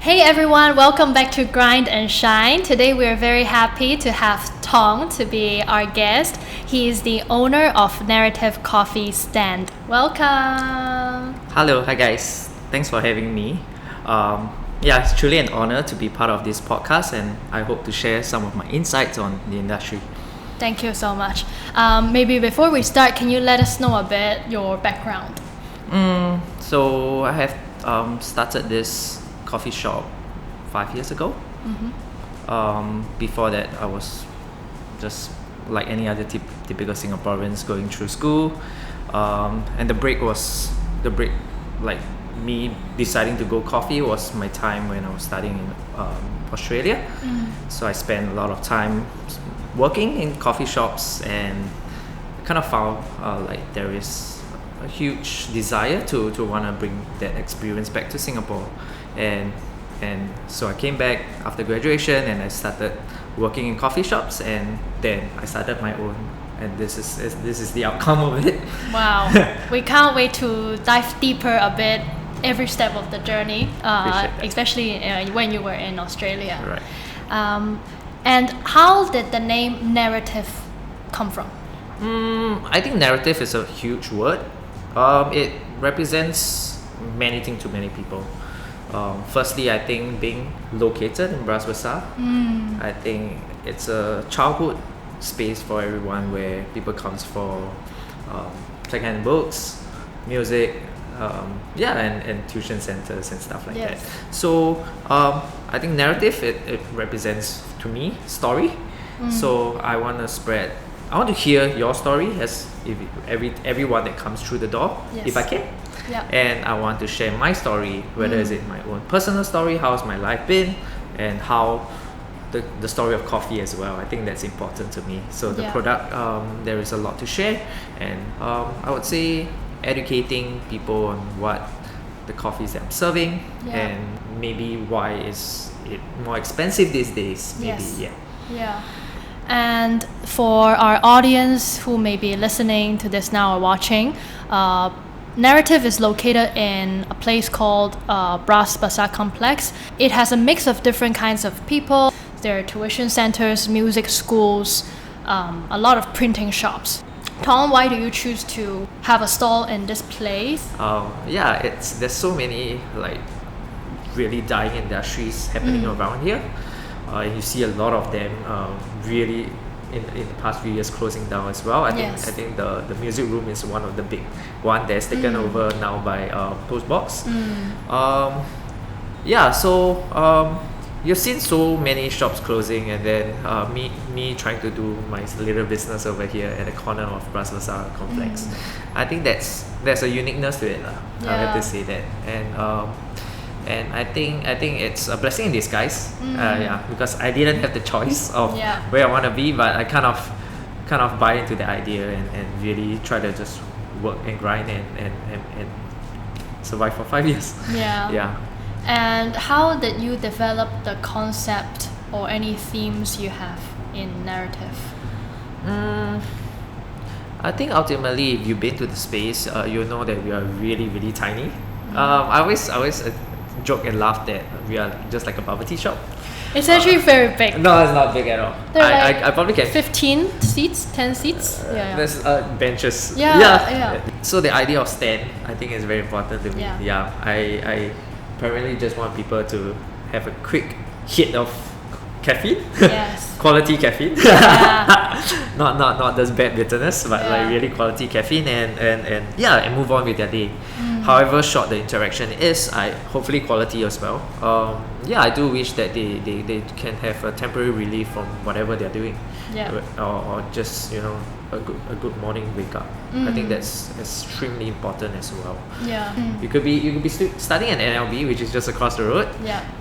Hey everyone, welcome back to Grind and Shine. Today we are very happy to have Thong to be our guest. He is the owner of Narrative Coffee Stand. Welcome. Hello, hi guys. Thanks for having me. It's truly an honor to be part of this podcast, and I hope to share some of my insights on the industry. Thank you so much. Maybe before we start, can you let us know a bit your background? So I have started this coffee shop 5 years ago. Before that, I was just like any other typical Singaporeans going through school, and the break, like me deciding to go coffee, was my time when I was studying in Australia. So I spent a lot of time working in coffee shops, and kind of found like there is a huge desire to want to bring that experience back to Singapore, and so I came back after graduation and I started working in coffee shops, and then I started my own, and this is the outcome of it. Wow. We can't wait to dive deeper a bit every step of the journey, especially when you were in Australia. Right. And how did the name Narrative come from? I think narrative is a huge word. It represents many things to many people. Firstly, I think being located in Bras Basah, I think it's a childhood space for everyone, where people comes for second-hand books, music, and tuition centers and stuff like that. So I think narrative, it represents to me story. So I want to hear your story as everyone that comes through the door, if I can. And I want to share my story, whether is it my own personal story, how's my life been, and how the story of coffee as well. I think that's important to me. So the product, there is a lot to share, and I would say educating people on what the coffees that I'm serving, and maybe why is it more expensive these days. And for our audience who may be listening to this now or watching, Narrative is located in a place called Bras Basah Complex. It has a mix of different kinds of people. There are tuition centers, music schools, a lot of printing shops. Thong, why do you choose to have a stall in this place? There's so many like really dying industries happening around here. You see a lot of them really in the past few years closing down as well. I think the music room is one of the big one that's taken over now by Postbox. You've seen so many shops closing, and then me trying to do my little business over here at the corner of Bras Basah Complex. I think there's a uniqueness to it. I have to say that, and I think it's a blessing in disguise. Because I didn't have the choice of where I want to be, but I kind of buy into the idea and really try to just work and grind and survive for 5 years. And how did you develop the concept or any themes you have in Narrative? I think ultimately, if you've been to the space, you know that we are really, really tiny. I always joke and laugh that we are just like a bubble tea shop. It's actually very big. No, it's not big at all. I probably can 15 seats, 10 seats. There's benches. So the idea of stand, I think, is very important to me. I primarily just want people to have a quick hit of caffeine. Quality caffeine. Not just bad bitterness, but like really quality caffeine, and move on with their day. However short the interaction is, hopefully quality as well. I do wish that they can have a temporary relief from whatever they're doing, or just a good morning wake up. I think that's extremely important as well. You could be studying at NLB, which is just across the road,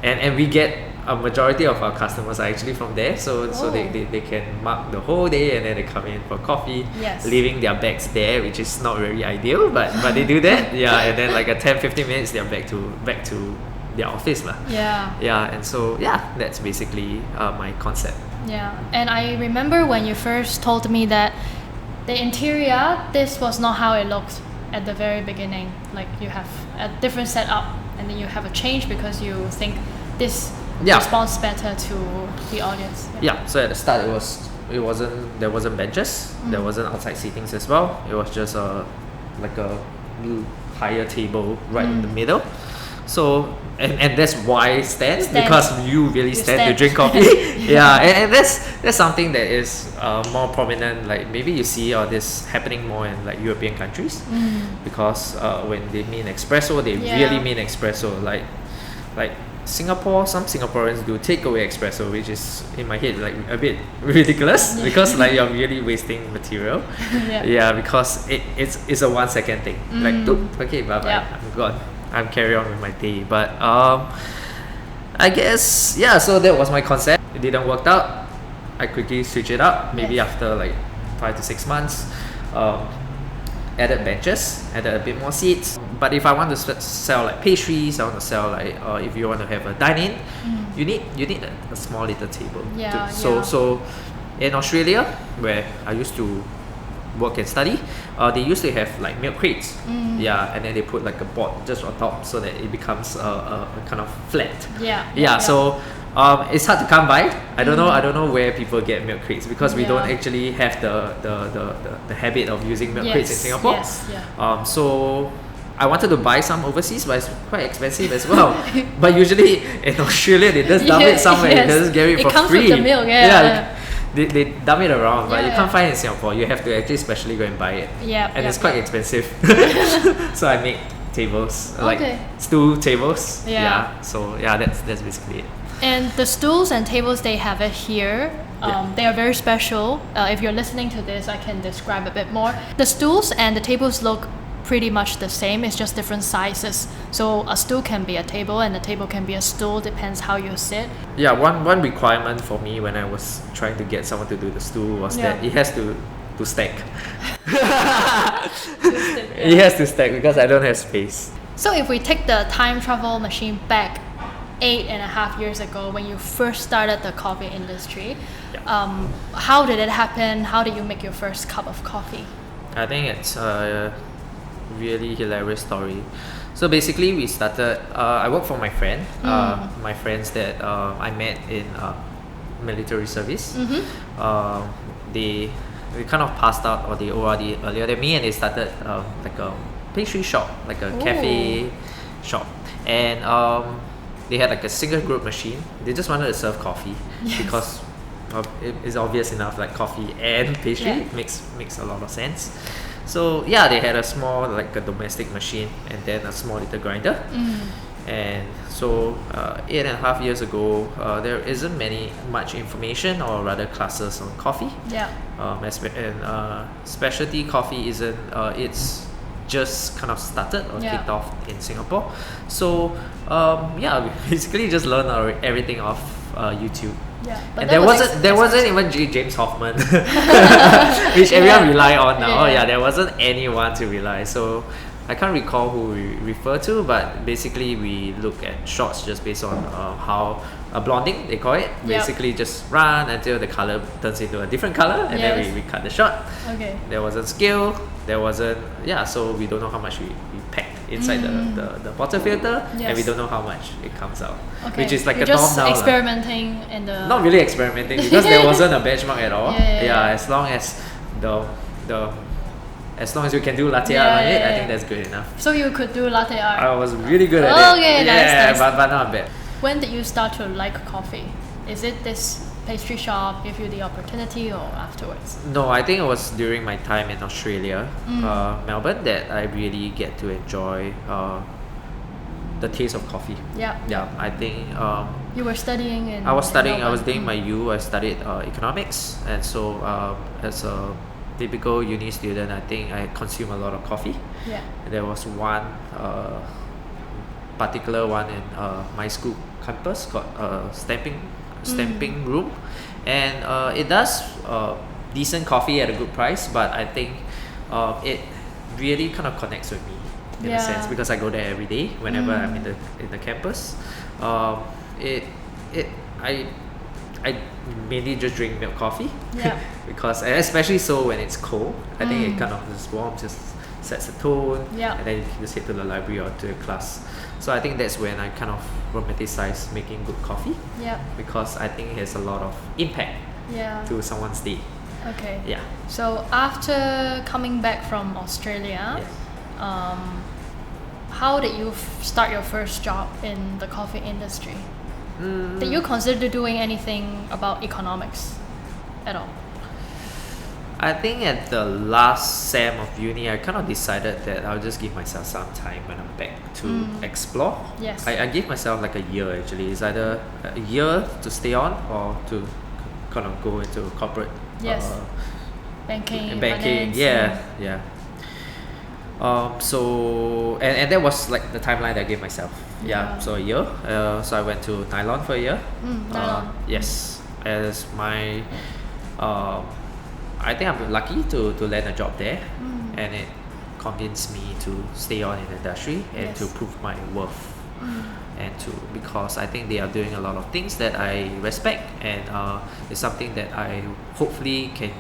and we get a majority of our customers are actually from there, so they can mark the whole day, and then they come in for coffee, leaving their bags there, which is not very ideal, but they do that. And then like at 10-15 minutes they're back to their office and so that's basically my concept. And I remember when you first told me that the interior, this was not how it looked at the very beginning. Like you have a different setup, and then you have a change because you think this responds better to the audience? Yeah. So at the start, there wasn't benches, there wasn't outside seatings as well. It was just like a higher table right in the middle. So and that's why stand, because you really stand to drink coffee. and that's something that is more prominent. Like maybe you see all this happening more in like European countries, because when they mean espresso, they really mean espresso. Like Singapore, some Singaporeans do takeaway espresso, which is in my head like a bit ridiculous because like you're really wasting material. Because it's a 1 second thing. Like, okay, bye bye, I'm gone. I'm carry on with my day. But I guess so that was my concept. It didn't work out. I quickly switched it up. Maybe after like 5 to 6 months. Added benches, added a bit more seats. But if I want to sell like pastries, I want to sell like if you want to have a dine-in, you need a small little table. So in Australia, where I used to work and study, they used to have like milk crates. And then they put like a board just on top so that it becomes a kind of flat. So it's hard to come by. I don't know where people get milk crates, because we don't actually have the habit of using milk crates in Singapore. So I wanted to buy some overseas, but it's quite expensive as well. But usually in Australia, they just dump it somewhere. They just get it for comes free. With the milk, They dump it around, but you can't find it in Singapore. You have to actually specially go and buy it. It's quite expensive. So I make tables, like stool tables. So that's basically it. And the stools and tables, they have it here. They are very special. If you're listening to this, I can describe a bit more. The stools and the tables look pretty much the same. It's just different sizes. So a stool can be a table and a table can be a stool, depends how you sit. One requirement for me when I was trying to get someone to do the stool was that it has to stack. It has to stack because I don't have space. So if we take the time travel machine back 8.5 years ago, when you first started the coffee industry, how did it happen? How did you make your first cup of coffee? I think it's a really hilarious story. So basically we started, I work for my friend, my friends that I met in military service. They kind of passed out, or they ORD earlier than me, and they started like a pastry shop, like a cafe shop. And they had like a single group machine. They just wanted to serve coffee because it's obvious enough, like coffee and pastry makes a lot of sense. So they had a small, like a domestic machine, and then a small little grinder. And so 8.5 years ago, there isn't much information, or rather classes on coffee. And specialty coffee isn't. It's just kind of started or kicked off in Singapore. So we basically just learned everything off YouTube. And there wasn't even James Hoffman, which everyone rely on now. There wasn't anyone to rely. So I can't recall who we refer to, but basically we look at shots just based on how blonding, they call it. Basically just run until the color turns into a different color, and then we cut the shot. There wasn't scale, there wasn't so we don't know how much we packed inside the bottle filter, and we don't know how much it comes out, which is like a norm now. Experimenting in the not really experimenting, because there wasn't a benchmark at all. As long as we can do latte art on it, I think that's good enough. So you could do latte art? I was really good at it. Nice. But not bad. When did you start to like coffee? Is it this pastry shop give you the opportunity, or afterwards? No, I think it was during my time in Australia, Melbourne, that I really get to enjoy the taste of coffee. I think you were studying in I was doing my U. I studied economics, and so as a typical uni student, I think I consume a lot of coffee. There was one particular one in my school campus called stamping room, and it does decent coffee at a good price, but I think it really kind of connects with me in a sense, because I go there every day whenever I'm in the campus. I mainly just drink milk coffee because, especially so when it's cold, I think it kind of just warms, just sets the tone, Yeah. and then you can just head to the library or to a class. So I think that's when I kind of romanticize making good coffee, Yeah. because I think it has a lot of impact Yeah. to someone's day. Okay. Yeah. So after coming back from Australia, how did you start your first job in the coffee industry? Did you consider doing anything about economics at all? I think at the last sem of uni, I kind of decided that I'll just give myself some time when I'm back to explore. Yes. I gave myself like a year actually. It's either a year to stay on or to kind of go into corporate. Yes. Banking. Banking. Finance, Yeah. So and that was like the timeline that I gave myself. Yeah. So a year. So I went to nylon for a year. Nylon. Yes. As my I think I'm lucky to land a job there, and it convinced me to stay on in the industry and to prove my worth, and because I think they are doing a lot of things that I respect, and it's something that I hopefully can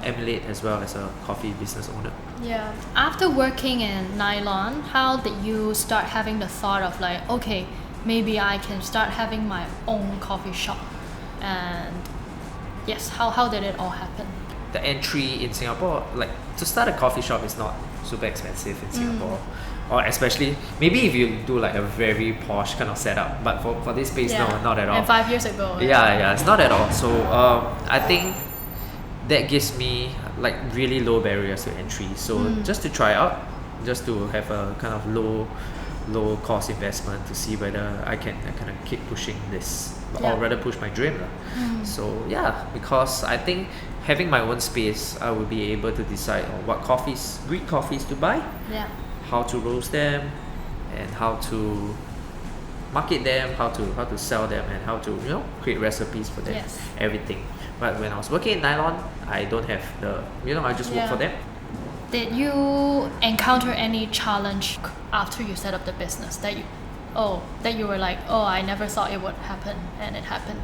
emulate as well as a coffee business owner. Yeah. After working in nylon, how did you start having the thought of like, okay, maybe I can start having my own coffee shop? And yes, how did it all happen? The entry in Singapore, like to start a coffee shop is not super expensive in Singapore, or especially maybe if you do like a very posh kind of setup, but for this place, no, not at all. And 5 years ago. Yeah, it's not at all. So I think that gives me like really low barriers to entry. So just to try out, just to have a kind of low cost investment to see whether I can kind of keep pushing this, or rather push my dream. So yeah, because I think having my own space, I will be able to decide on what great coffees to buy, how to roast them, and how to market them, how to sell them, and how to create recipes for them, everything. But when I was working in nylon, I don't have the I just work for them. Did you encounter any challenge after you set up the business that you were like, I never thought it would happen, and it happened?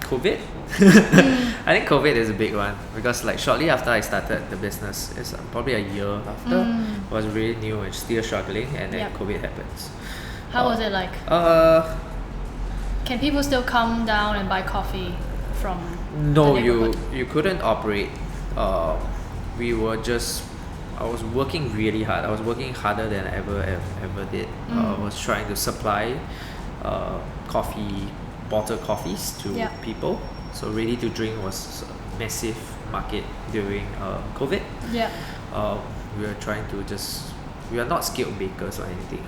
COVID. I think COVID is a big one, because like shortly after I started the business, it's probably a year after, was really new and still struggling, and then COVID happens. How was it like? Can people still come down and buy coffee from? No, you couldn't operate. I was working really hard. I was working harder than I ever did. I was trying to supply bottled coffees to people. So ready to drink was a massive market during COVID. We are not skilled bakers or anything.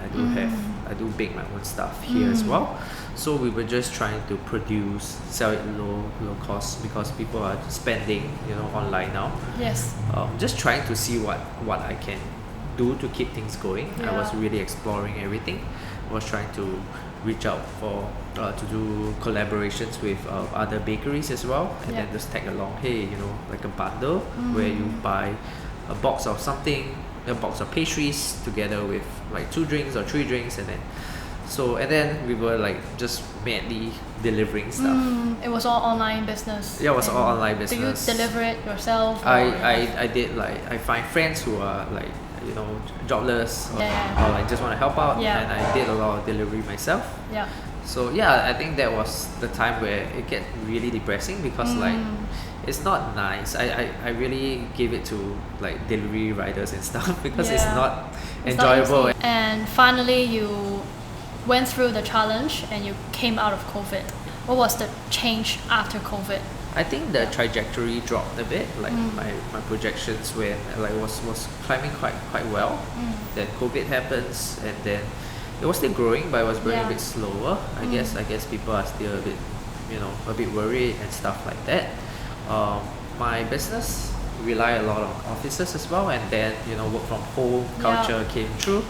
I do bake my own stuff here as well. So we were just trying to sell it low cost, because people are spending online now. Yes. Just trying to see what I can do to keep things going. I was really exploring everything. I was trying to reach out to do collaborations with other bakeries as well, and then just tag along, hey, like a bundle where you buy a box of something, a box of pastries together with like 2 drinks or 3 drinks, and then we were like just madly delivering stuff. It was all online business. Yeah, it was all online business. Do you deliver it yourself? I did, like I find friends who are like jobless or like just want to help out, and I did a lot of delivery myself. So I think that was the time where it get really depressing, because like it's not nice. I really give it to like delivery riders and stuff, because it's not enjoyable. And finally you went through the challenge and you came out of COVID. What was the change after COVID? I think the trajectory dropped a bit. Like my projections was climbing quite well. Then COVID happens, and then it was still growing, but it was growing a bit slower. I guess people are still a bit a bit worried and stuff like that. My business rely a lot on offices as well, and then work from home culture came through.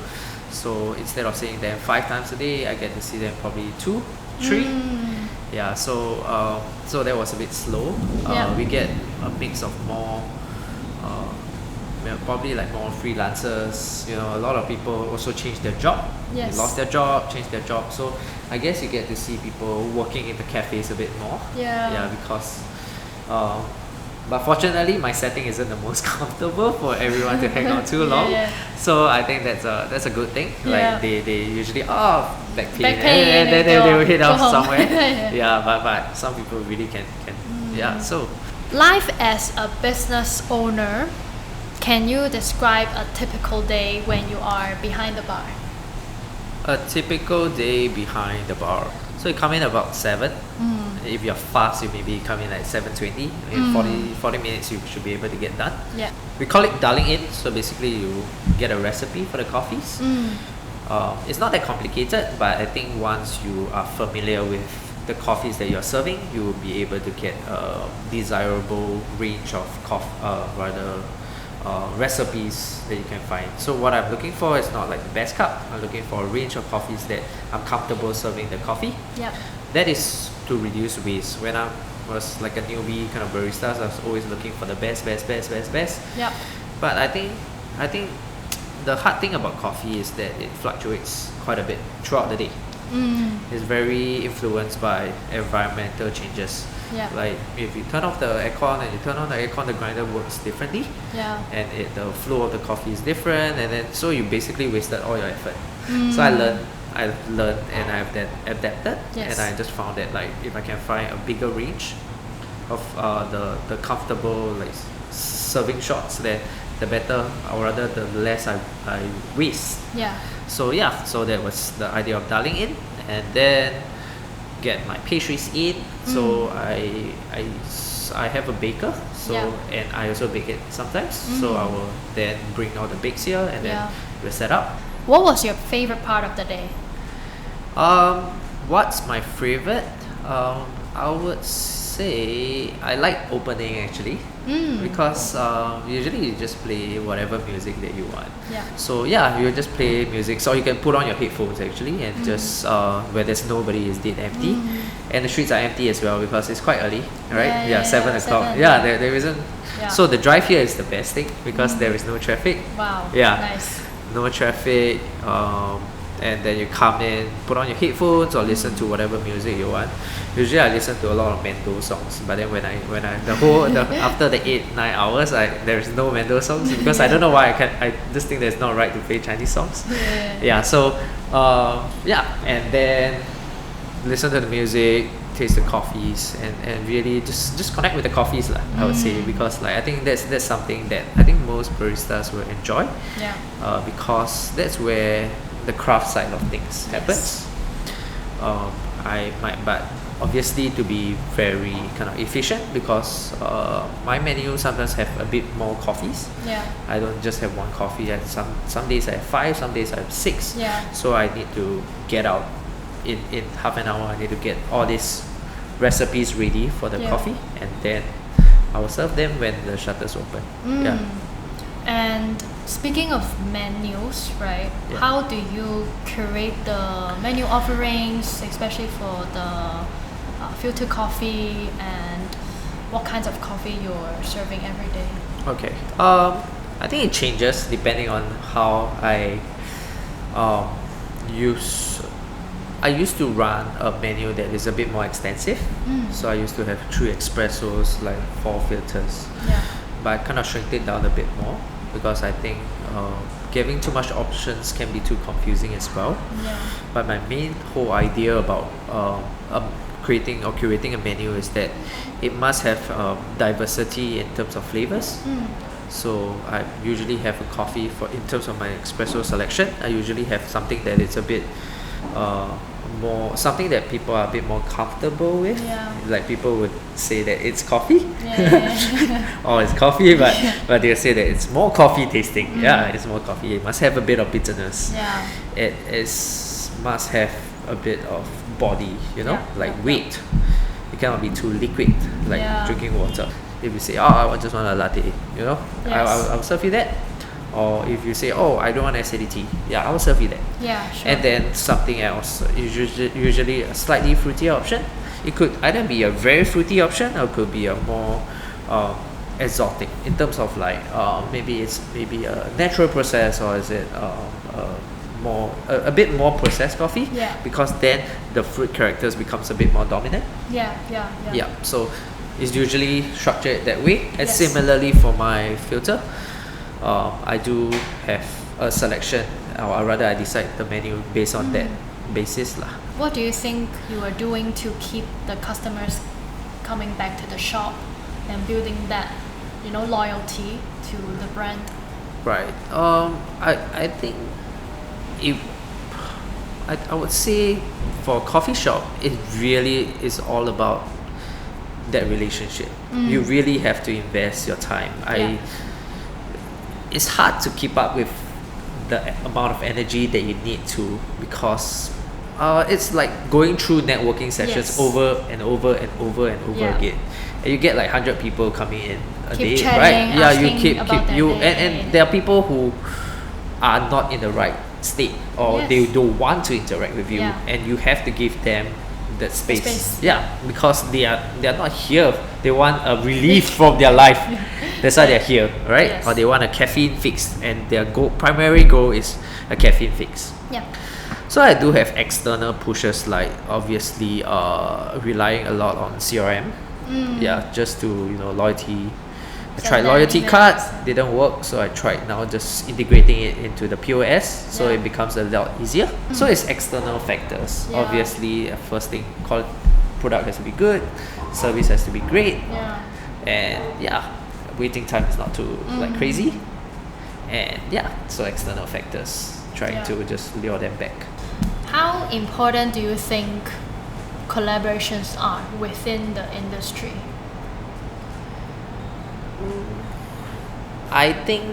So instead of seeing them 5 times a day, I get to see them probably 2, 3. So that was a bit slow. We get a mix of more probably like more freelancers. A lot of people also changed their job. They lost their job, changed their job. So I guess you get to see people working in the cafes a bit more. Because But fortunately, my setting isn't the most comfortable for everyone to hang out too long. So I think that's a good thing. Like they usually back pain, and then they will hit off somewhere. But some people really can. So life as a business owner, can you describe a typical day when you are behind the bar? A typical day behind the bar. So you come in about 7. If you're fast, you maybe come in at 7:20. In 40 minutes, you should be able to get done. We call it dialing in. So basically, you get a recipe for the coffees. It's not that complicated, but I think once you are familiar with the coffees that you're serving, you will be able to get a desirable range of recipes that you can find. So what I'm looking for is not like the best cup. I'm looking for a range of coffees that I'm comfortable serving the coffee. That is to reduce waste. When I was like a newbie kind of baristas, I was always looking for the best. But I think the hard thing about coffee is that it fluctuates quite a bit throughout the day. It's very influenced by environmental changes. Like if you turn off the aircon and you turn on the aircon, the grinder works differently. And the flow of the coffee is different, and then so you basically wasted all your effort. So I learned and I've then adapted, and I just found that like if I can find a bigger range of the comfortable like serving shots, then the better, or rather the less I waste. So that was the idea of dialing in, and then get my pastries in. So I have a baker, and I also bake it sometimes. So I will then bring all the bakes here, and then we'll set up. What was your favorite part of the day? What's my favorite? I would say I like opening actually, because usually you just play whatever music that you want. So you just play music. So you can put on your headphones actually, and just where there's nobody, is dead empty, and the streets are empty as well because it's quite early, right? 7 o'clock. There isn't. So the drive here is the best thing because there is no traffic. Nice. No traffic. And then you come in, put on your headphones or listen to whatever music you want. Usually I listen to a lot of Mendo songs, but then when I after the 8-9 hours, there is no Mendo songs because I don't know why I just think that it's not right to play Chinese songs. And then listen to the music, taste the coffees, and really just connect with the coffees I would say, because like I think that's something that I think most baristas will enjoy, because that's where the craft side of things happens. But obviously to be very kind of efficient, because my menu sometimes have a bit more coffees. I don't just have one coffee. Some days I have 5, some days I have 6. So I need to get out in half an hour. I need to get all these recipes ready for the coffee, and then I will serve them when the shutters open. And speaking of menus, right? How do you curate the menu offerings, especially for the filter coffee, and what kinds of coffee you're serving every day? Okay. I think it changes depending on how I use. I used to run a menu that is a bit more extensive. So I used to have 3 espressos, like 4 filters. But I kind of shrinked it down a bit more, because I think giving too much options can be too confusing as well. But my main whole idea about creating or curating a menu is that it must have diversity in terms of flavors. So I usually have a coffee in terms of my espresso selection. I usually have something that is a bit something that people are a bit more comfortable with. Like people would say that it's coffee, or it's coffee, but they'll say that it's more coffee tasting. It's more coffee. It must have a bit of bitterness. It must have a bit of body, like weight. It cannot be too liquid, like drinking water. If you say, I just want a latte, I'll serve you that. Or if you say, I don't want acidity, I will serve you that. And then something else, usually a slightly fruity option. It could either be a very fruity option, or it could be a more exotic in terms of like maybe it's a natural process, or is it a bit more processed coffee, because then the fruit characters becomes a bit more dominant. So it's usually structured that way. And similarly for my filter, I do have a selection, or rather I decide the menu based on that basis lah. What do you think you are doing to keep the customers coming back to the shop and building that, loyalty to the brand? Right. I think I would say for a coffee shop, it really is all about that relationship. You really have to invest your time. It's hard to keep up with the amount of energy that you need to, because it's like going through networking sessions over and over and over and over again, and you get like 100 people coming in a day, right? You keep and there are people who are not in the right state, or they don't want to interact with you, and you have to give them that space. Because they are not here, they want a relief from their life. That's why they're here, right? Or they want a caffeine fix, and their primary goal is a caffeine fix. So I do have external pushes, like obviously relying a lot on CRM. Just to loyalty. I tried loyalty cards, didn't work, so I tried now just integrating it into the POS, so it becomes a lot easier. So it's external factors. Obviously, first thing, product has to be good, service has to be great, and waiting time is not too crazy, and so external factors, trying to just lure them back. How important do you think collaborations are within the industry? I think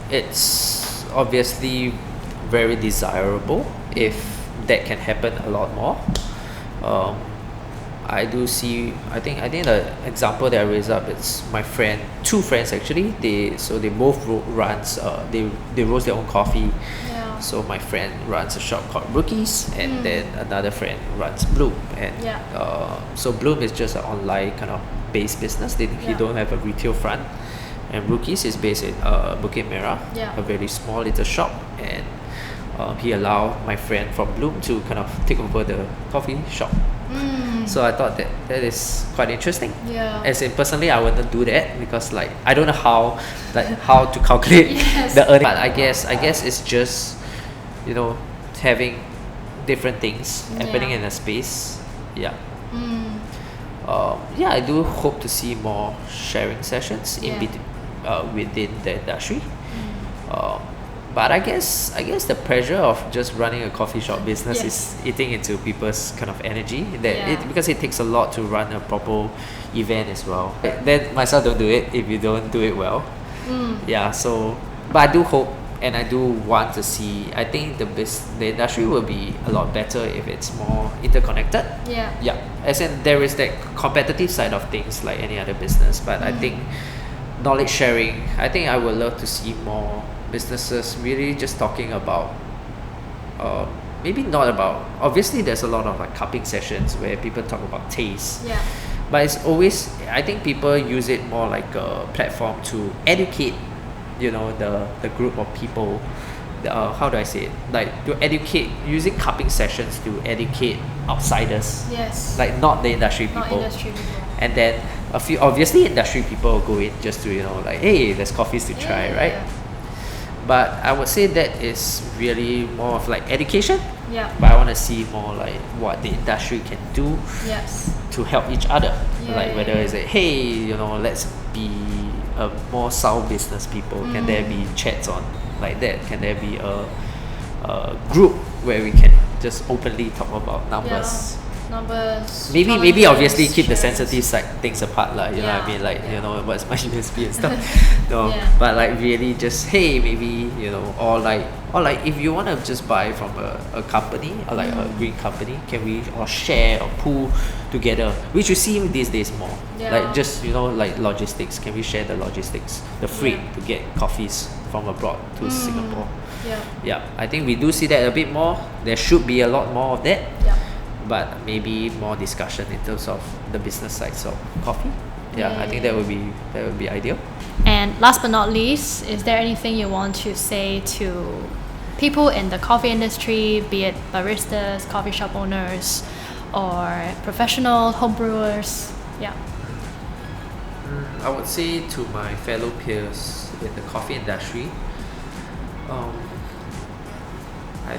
it's obviously very desirable if that can happen a lot more. I do see. I think the example that I raised up, it's my friend, two friends actually. They both runs. They roast their own coffee. So my friend runs a shop called Rookies, and then another friend runs Bloom. And so Bloom is just an online kind of based business. He don't have a retail front. And Rookies is based in Bukit Merah, a very small little shop, and he allowed my friend from Bloom to kind of take over the coffee shop. So I thought that is quite interesting. As in, personally, I wouldn't do that, because like I don't know how to calculate the earning. But I guess it's just having different things happening in a space. I do hope to see more sharing sessions in between within the industry. But I guess the pressure of just running a coffee shop business is eating into people's kind of energy, because it takes a lot to run a proper event as well. Then myself don't do it if you don't do it well. But I do hope, and I do want to see, I think the industry will be a lot better if it's more interconnected. As in, there is that competitive side of things like any other business, but I think knowledge sharing, I think I would love to see more businesses really just talking about maybe not about, obviously there's a lot of like cupping sessions where people talk about taste, but it's always, I think people use it more like a platform to educate the group of people. How do I say it? Like to educate, using cupping sessions to educate outsiders. Like not the industry people. And then a few obviously industry people go in just to like, hey, there's coffees to try, right? But I would say that is really more of like education. But I want to see more like what the industry can do to help each other. Like whether it's like, hey, let's be a more sound business people. Can there be chats on like that? Can there be a group where we can just openly talk about numbers? Maybe obviously keep the sensitive side things apart, like know what I mean, like what's my USP and stuff. But like really just, hey, maybe or like if you want to just buy from a company or like a green company, can we all share or pool together, which you see these days more, like just like logistics, can we share the logistics, the freight to get coffees from abroad to Singapore? I think we do see that a bit more. There should be a lot more of that, but maybe more discussion in terms of the business sides of coffee. I think that would be ideal. And last but not least, is there anything you want to say to people in the coffee industry, be it baristas, coffee shop owners, or professional homebrewers? Yeah. I would say to my fellow peers in the coffee industry, I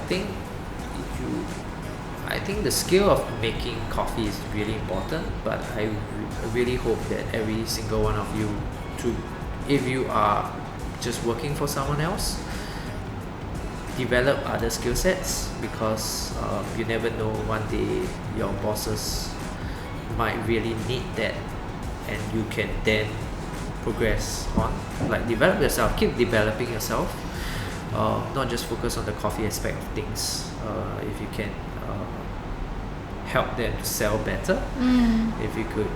think the skill of making coffee is really important, but I really hope that every single one of you, if you are just working for someone else, develop other skill sets, because you never know, one day your bosses might really need that, and you can then progress on, like develop yourself, keep developing yourself, not just focus on the coffee aspect of things. If you can help them to sell better, if you could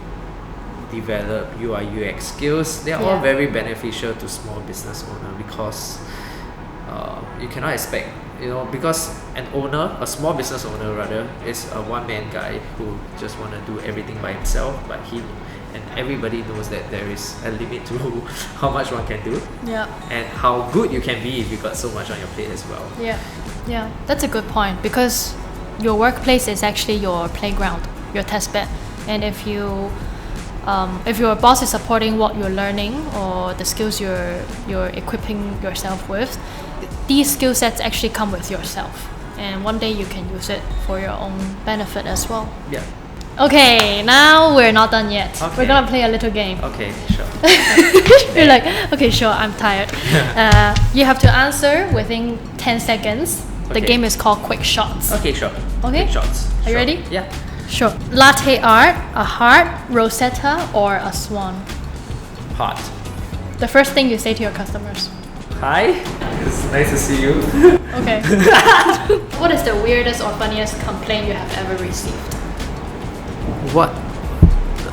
develop UI UX skills, they're all very beneficial to small business owner, because you cannot expect, because a small business owner rather, is a one-man guy who just want to do everything by himself, but everybody knows that there is a limit to how much one can do, and how good you can be if you got so much on your plate as well. Yeah, that's a good point, because your workplace is actually your playground, your test bed, and if your boss is supporting what you're learning or the skills you're equipping yourself with, these skill sets actually come with yourself, and one day you can use it for your own benefit as well. Yeah. Okay, now we're not done yet. Okay. We're gonna play a little game. Okay, sure. You're like, okay, sure, I'm tired. You have to answer within 10 seconds. The game is called Quickshots. Okay, sure. Okay? Quickshots. Are you ready? Yeah. Sure. Latte art, a heart, Rosetta, or a swan? Heart. The first thing you say to your customers. Hi, it's nice to see you. Okay. What is the weirdest or funniest complaint you have ever received? What?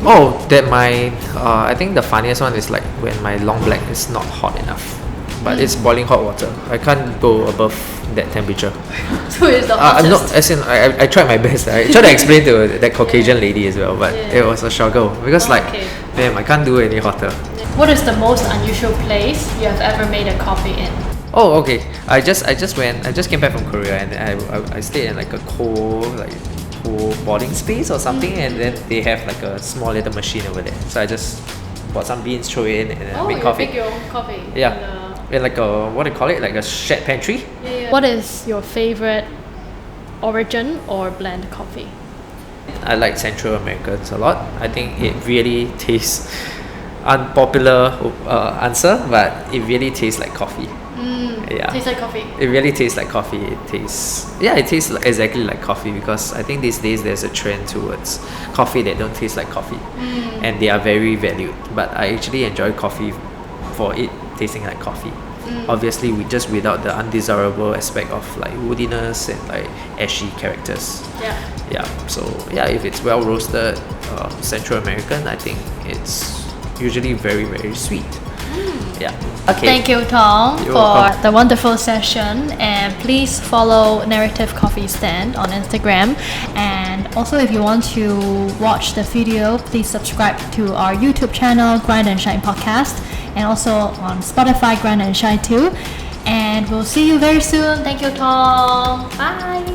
Oh, that I think the funniest one is like when my long black is not hot enough, but it's boiling hot water. I can't go above that temperature. So it's the hottest? No, as in I tried my best. I tried to explain to that Caucasian lady as well, but it was a struggle, because damn, I can't do any hotter. What is the most unusual place you have ever made a coffee in? Oh, okay. I just came back from Korea, and I stayed in like a cold boarding space or something, and then they have like a small little machine over there. So I just bought some beans, throw it in, and then make coffee. Make your own coffee. Yeah. In like a, what do you call it? Like a shared pantry. Yeah. What is your favorite origin or blend coffee? I like Central Americans a lot. I think it really tastes, unpopular answer, but it really tastes like coffee. Tastes like coffee. It really tastes like coffee. It tastes exactly like coffee, because I think these days there's a trend towards coffee that don't taste like coffee, and they are very valued. But I actually enjoy coffee for it tasting like coffee. Obviously, without the undesirable aspect of like woodiness and like ashy characters. So if it's well roasted, Central American, I think it's usually very, very sweet. Okay. Thank you, Thong, for the wonderful session, and please follow Narrative Coffee Stand on Instagram, and also if you want to watch the video, please subscribe to our YouTube channel, Grind and Shine Podcast, and also on Spotify, Grind and Shine too, and we'll see you very soon. Thank you, Thong. Bye.